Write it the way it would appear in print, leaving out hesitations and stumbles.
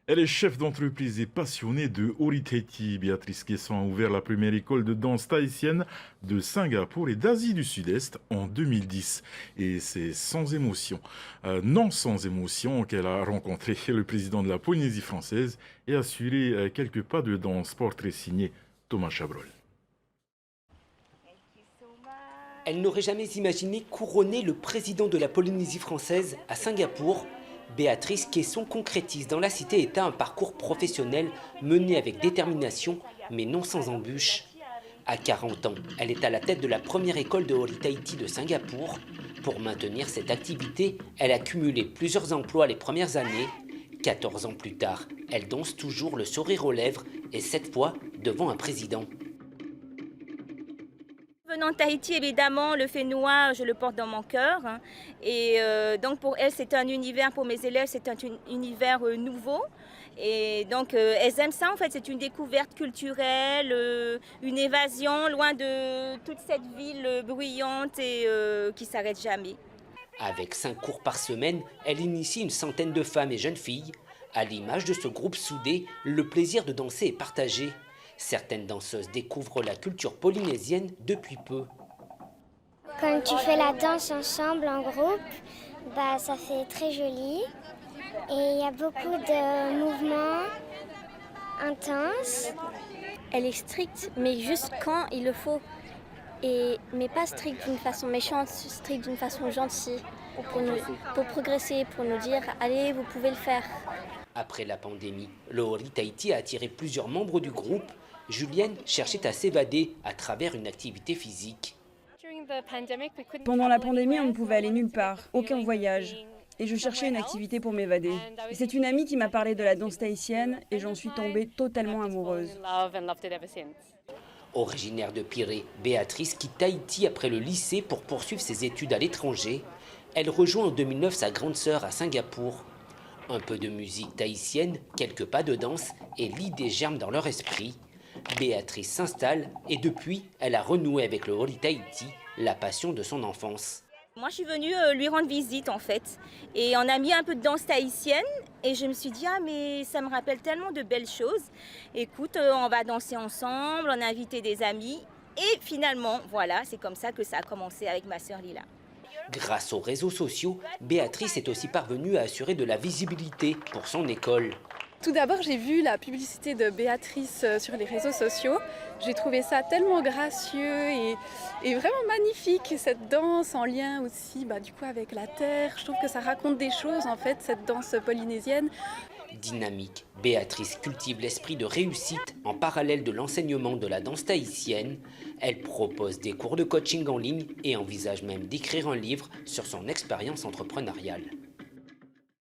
Elle est chef d'entreprise et passionnée de Ori-Tahiti. Béatrice Quesson a ouvert la première école de danse tahitienne de Singapour et d'Asie du Sud-Est en 2010. Et c'est sans émotion, non sans émotion, qu'elle a rencontré le président de la Polynésie française et assuré quelques pas de danse. Portrait signé Thomas Chabrol. Elle n'aurait jamais imaginé couronner le président de la Polynésie française à Singapour. Béatrice Quesson concrétise dans la cité-État un parcours professionnel mené avec détermination, mais non sans embûches. À 40 ans, elle est à la tête de la première école de Ori-Tahiti de Singapour. Pour maintenir cette activité, elle a cumulé plusieurs emplois les premières années. 14 ans plus tard, elle danse toujours le sourire aux lèvres et cette fois devant un président. Venant de Tahiti, évidemment, le fénois, je le porte dans mon cœur. Et donc pour elle, c'est un univers, pour mes élèves, c'est un univers nouveau. Et donc elles aiment ça, en fait, c'est une découverte culturelle, une évasion loin de toute cette ville bruyante et qui ne s'arrête jamais. Avec 5 cours par semaine, elle initie une centaine de femmes et jeunes filles. À l'image de ce groupe soudé, le plaisir de danser est partagé. Certaines danseuses découvrent la culture polynésienne depuis peu. Quand tu fais la danse ensemble en groupe, ça fait très joli. Et il y a beaucoup de mouvements intenses. Elle est stricte, mais juste quand il le faut. Mais pas stricte d'une façon méchante, stricte d'une façon gentille. Pour progresser, pour nous dire « Allez, vous pouvez le faire ». Après la pandémie, le Ori-Tahiti a attiré plusieurs membres du groupe. Julienne cherchait à s'évader à travers une activité physique. Pendant la pandémie, on ne pouvait aller nulle part, aucun voyage. Et je cherchais une activité pour m'évader. Et c'est une amie qui m'a parlé de la danse tahitienne et j'en suis tombée totalement amoureuse. Originaire de Pirée, Béatrice quitte Tahiti après le lycée pour poursuivre ses études à l'étranger. Elle rejoint en 2009 sa grande sœur à Singapour. Un peu de musique tahitienne, quelques pas de danse et l'idée germe dans leur esprit. Béatrice s'installe et depuis, elle a renoué avec le Ori-Tahiti, la passion de son enfance. Moi, je suis venue lui rendre visite, en fait. Et on a mis un peu de danse tahitienne. Et je me suis dit, ah, mais ça me rappelle tellement de belles choses. Écoute, on va danser ensemble, on a invité des amis. Et finalement, voilà, c'est comme ça que ça a commencé avec ma sœur Lila. Grâce aux réseaux sociaux, Béatrice est aussi parvenue à assurer de la visibilité pour son école. Tout d'abord, j'ai vu la publicité de Béatrice sur les réseaux sociaux. J'ai trouvé ça tellement gracieux et vraiment magnifique, cette danse en lien aussi du coup avec la terre. Je trouve que ça raconte des choses, en fait, cette danse polynésienne. Dynamique, Béatrice cultive l'esprit de réussite en parallèle de l'enseignement de la danse tahitienne. Elle propose des cours de coaching en ligne et envisage même d'écrire un livre sur son expérience entrepreneuriale.